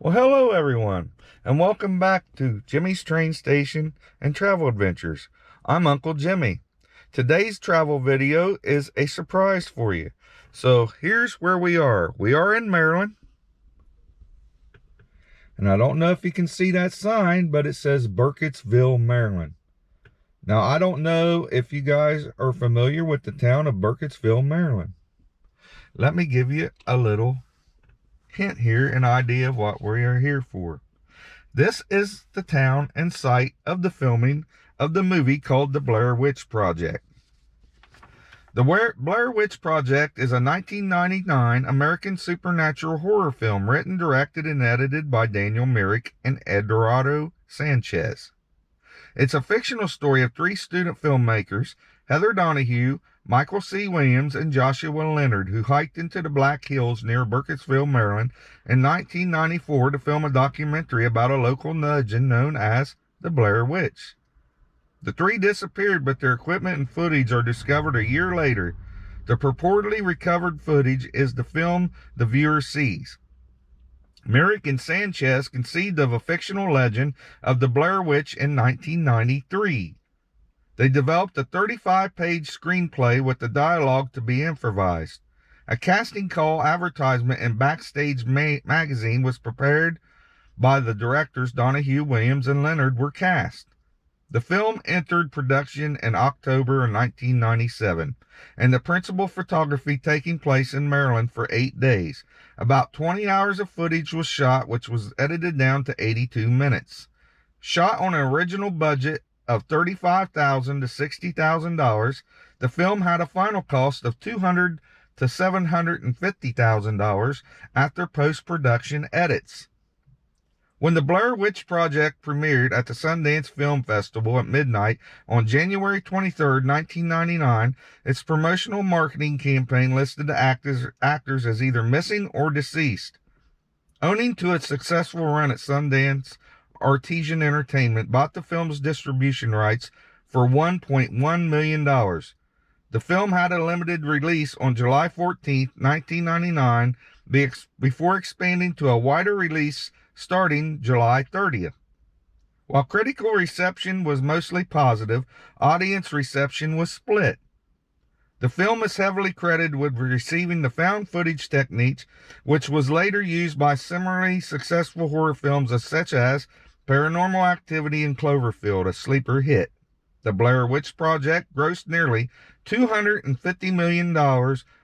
Well, hello everyone, and welcome back to Jimmy's Train Station and Travel Adventures. I'm Uncle Jimmy. Today's travel video is a surprise for you. So here's where we are. We are in Maryland, and I don't know if you can see that sign, but it says Burkittsville, Maryland. Now, I don't know if you guys are familiar with the town of Burkittsville, Maryland. Let me give you a little hint here, an idea of what we are here for. This is the town and site of the filming of the movie called The Blair Witch Project. The Blair Witch Project is a 1999 American supernatural horror film written, directed, and edited by Daniel Myrick and Eduardo Sanchez. It's a fictional story of three student filmmakers, Heather Donahue, Michael C. Williams, and Joshua Leonard, who hiked into the Black Hills near Burkittsville, Maryland in 1994 to film a documentary about a local legend known as the Blair Witch. The three disappeared, but their equipment and footage are discovered a year later. The purportedly recovered footage is the film the viewer sees. Myrick and Sanchez conceived of a fictional legend of the Blair Witch in 1993. They developed a 35-page screenplay with the dialogue to be improvised. A casting call, advertisement, and backstage magazine was prepared by the directors. Donahue, Williams, and Leonard were cast. The film entered production in October of 1997, and the principal photography taking place in Maryland for 8 days. About 20 hours of footage was shot, which was edited down to 82 minutes. Shot on an original budget of $35,000 to $60,000, the film had a final cost of $200,000 to $750,000 after post-production edits. When the Blair Witch Project premiered at the Sundance Film Festival at midnight on January 23, 1999, its promotional marketing campaign listed the actors as either missing or deceased. Owing to its successful run at Sundance, Artesian Entertainment bought the film's distribution rights for $1.1 million. The film had a limited release on July 14, 1999, before expanding to a wider release starting July 30th. While critical reception was mostly positive, audience reception was split. The film is heavily credited with receiving the found footage technique, which was later used by similarly successful horror films such as Paranormal Activity and Cloverfield, a sleeper hit. The Blair Witch Project grossed nearly $250 million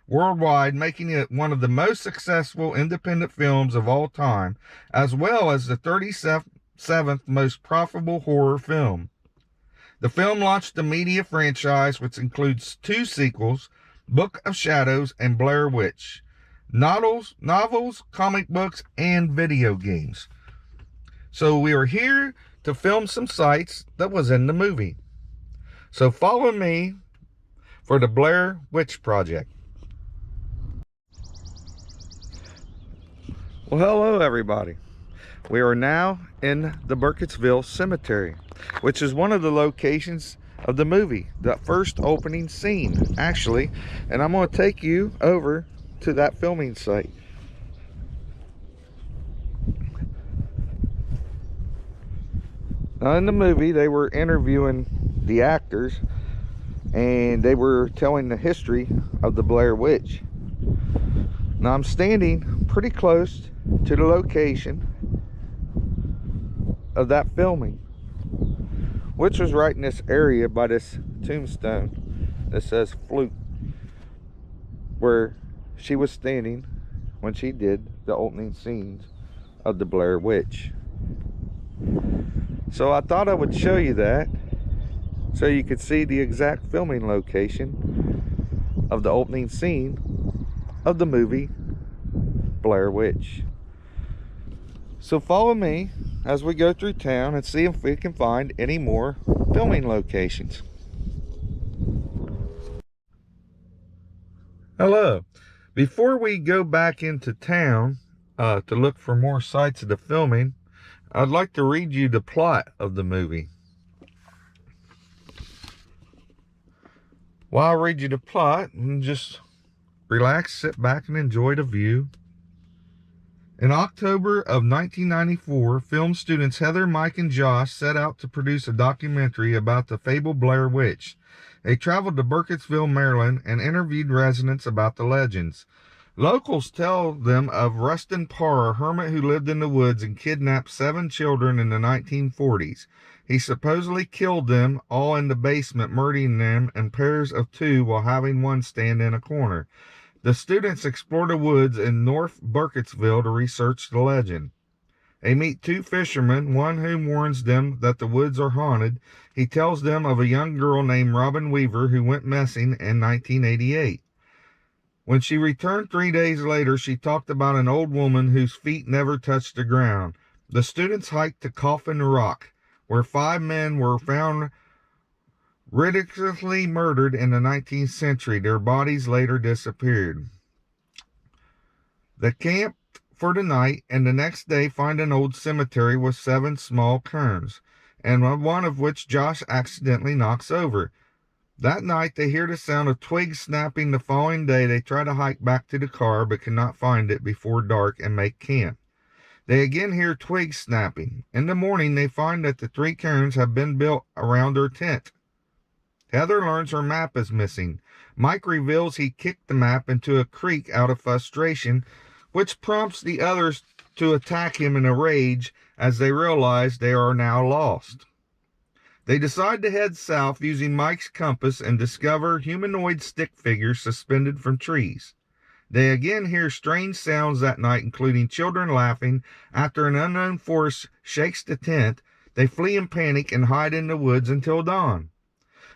worldwide, making it one of the most successful independent films of all time, as well as the 37th most profitable horror film. The film launched the media franchise, which includes 2 sequels, Book of Shadows and Blair Witch, novels, comic books, and video games. So we are here to film some sites that was in the movie. So follow me for the Blair Witch Project. Well, hello everybody. We are now in the Burkittsville Cemetery, which is one of the locations of the movie, the first opening scene, actually. And I'm going to take you over to that filming site. Now, in the movie, they were interviewing the actors, and they were telling the history of the Blair Witch. Now, I'm standing pretty close to the location of that filming, which was right in this area by this tombstone that says Flute, where she was standing when she did the opening scenes of the Blair Witch. So I thought I would show you that so you could see the exact filming location of the opening scene of the movie Blair Witch. So follow me as we go through town and see if we can find any more filming locations. Hello. Before we go back into town to look for more sites of the filming, I'd like to read you the plot of the movie. While I read you the plot, and just relax, sit back, and enjoy the view In October of 1994, film students Heather, Mike, and Josh set out to produce a documentary about the fabled Blair Witch. They traveled to Burkittsville, Maryland, and interviewed residents about the legends. Locals tell them of Rustin Parr, a hermit who lived in the woods and kidnapped 7 children in the 1940s. He supposedly killed them all in the basement, murdering them in pairs of 2 while having one stand in a corner. The students explore the woods in North Burkittsville to research the legend. They meet 2 fishermen, one whom warns them that the woods are haunted. He tells them of a young girl named Robin Weaver who went missing in 1988. When she returned 3 days later, she talked about an old woman whose feet never touched the ground. The students hiked to Coffin Rock, where 5 men were found ridiculously murdered in the 19th century. Their bodies later disappeared. They camped for the night, and the next day find an old cemetery with 7 small cairns, and one of which Josh accidentally knocks over. That night they hear the sound of twigs snapping. The following day they try to hike back to the car but cannot find it before dark and make camp. They again hear twigs snapping. In the morning they find that the 3 cairns have been built around their tent. Heather learns her map is missing. Mike reveals he kicked the map into a creek out of frustration, which prompts the others to attack him in a rage as they realize they are now lost. They decide to head south using Mike's compass and discover humanoid stick figures suspended from trees. They again hear strange sounds that night, including children laughing. After an unknown force shakes the tent, they flee in panic and hide in the woods until dawn.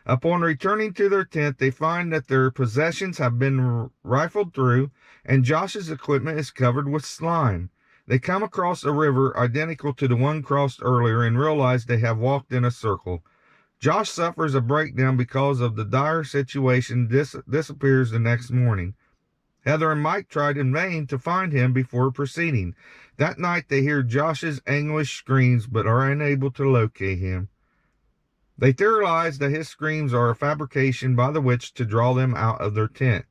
Upon returning to their tent, they find that their possessions have been rifled through, and Josh's equipment is covered with slime. They come across a river identical to the one crossed earlier and realize they have walked in a circle. Josh suffers a breakdown because of the dire situation, disappears the next morning. Heather and Mike tried in vain to find him before proceeding. That night they hear Josh's anguished screams but are unable to locate him. They theorize that his screams are a fabrication by the witch to draw them out of their tent.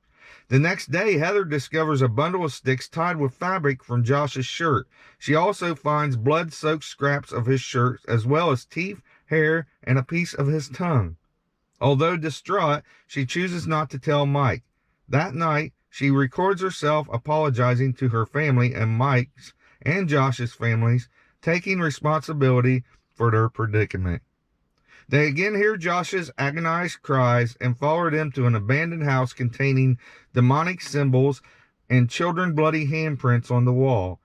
The next day, Heather discovers a bundle of sticks tied with fabric from Josh's shirt. She also finds blood-soaked scraps of his shirt, as well as teeth, hair, and a piece of his tongue. Although distraught, she chooses not to tell Mike. That night, she records herself apologizing to her family and Mike's and Josh's families, taking responsibility for their predicament. They again hear Josh's agonized cries and follow them to an abandoned house containing demonic symbols and children's bloody handprints on the wall.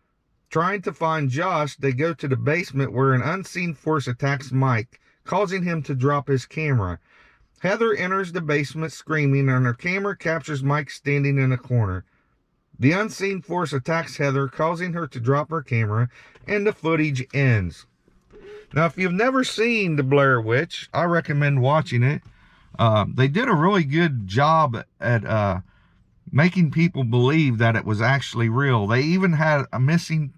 Trying to find Josh, they go to the basement where an unseen force attacks Mike, causing him to drop his camera. Heather enters the basement screaming, and her camera captures Mike standing in a corner. The unseen force attacks Heather, causing her to drop her camera, and the footage ends. Now, if you've never seen the Blair Witch, I recommend watching it. They did a really good job at making people believe that it was actually real. They even had a missing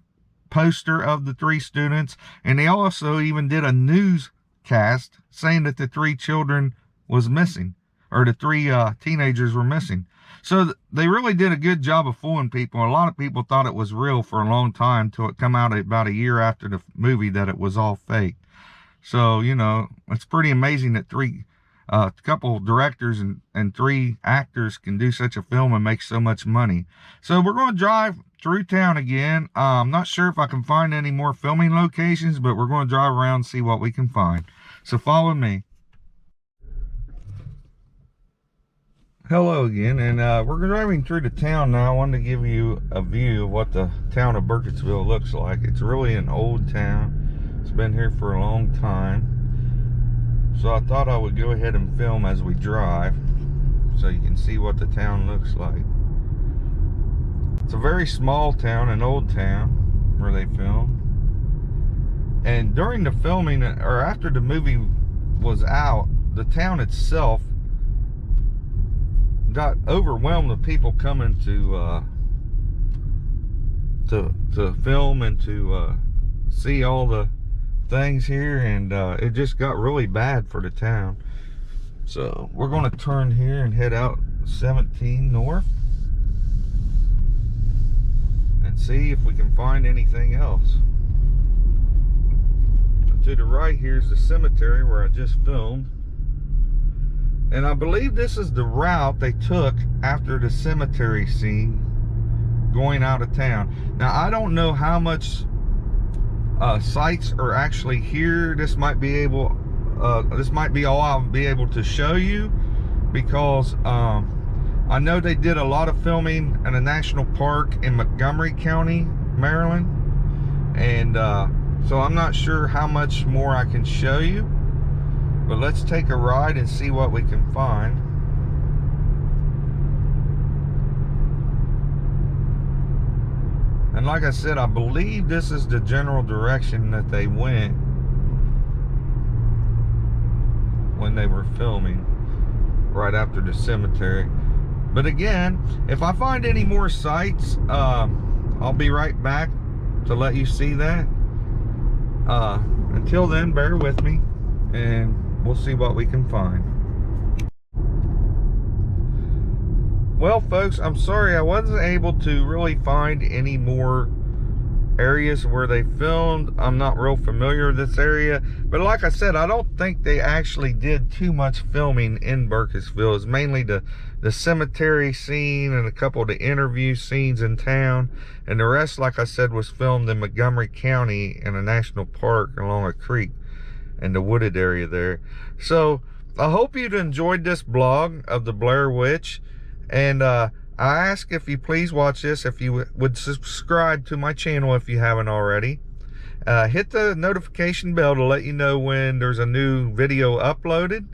poster of the 3 students, and they also even did a newscast saying that the 3 children was missing, or the 3 teenagers were missing. So they really did a good job of fooling people. A lot of people thought it was real for a long time till it come out about a year after the movie that it was all fake. So, you know, it's pretty amazing that a couple directors and 3 actors can do such a film and make so much money. So we're going to drive through town again. I'm not sure if I can find any more filming locations, but we're going to drive around and see what we can find. So follow me. Hello again, and we're driving through the town now. I wanted to give you a view of what the town of Burkittsville looks like. It's really an old town. It's been here for a long time. So I thought I would go ahead and film as we drive so you can see what the town looks like. It's a very small town, an old town where they film. And during the filming, or after the movie was out, the town itself got overwhelmed with people coming to film and to see all the things here, and it just got really bad for the town. So we're going to turn here and head out 17 north and see if we can find anything else. To the right, here's the cemetery where I just filmed. And I believe this is the route they took after the cemetery scene going out of town. Now, I don't know how much sites are actually here. This might be all I'll be able to show you, because I know they did a lot of filming in a national park in Montgomery County, Maryland. And so I'm not sure how much more I can show you, but let's take a ride and see what we can find. And like I said, I believe this is the general direction that they went when they were filming right after the cemetery. But again, if I find any more sites, I'll be right back to let you see that. Until then, bear with me and we'll see what we can find. Well, folks, I'm sorry I wasn't able to really find any more areas where they filmed. I'm not real familiar with this area, but like I said, I don't think they actually did too much filming in Burkittsville. It's mainly the cemetery scene and a couple of the interview scenes in town, and the rest, like I said, was filmed in Montgomery County in a national park along a creek and the wooded area there. So I hope you'd enjoyed this blog of the Blair Witch, and I ask if you please watch this, if you would subscribe to my channel if you haven't already. Hit the notification bell to let you know when there's a new video uploaded.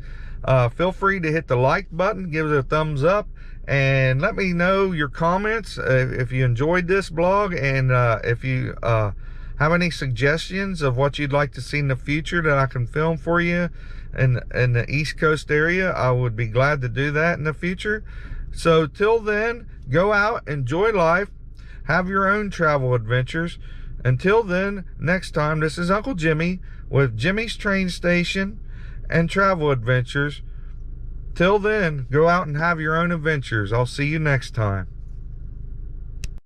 Feel free to hit the like button, give it a thumbs up, and let me know your comments if you enjoyed this blog, and if you have any suggestions of what you'd like to see in the future that I can film for you in the East Coast area. I would be glad to do that in the future. So till then, go out, enjoy life, have your own travel adventures. Until then, next time, this is Uncle Jimmy with Jimmy's Train Station and Travel Adventures. Till then, go out and have your own adventures. I'll see you next time.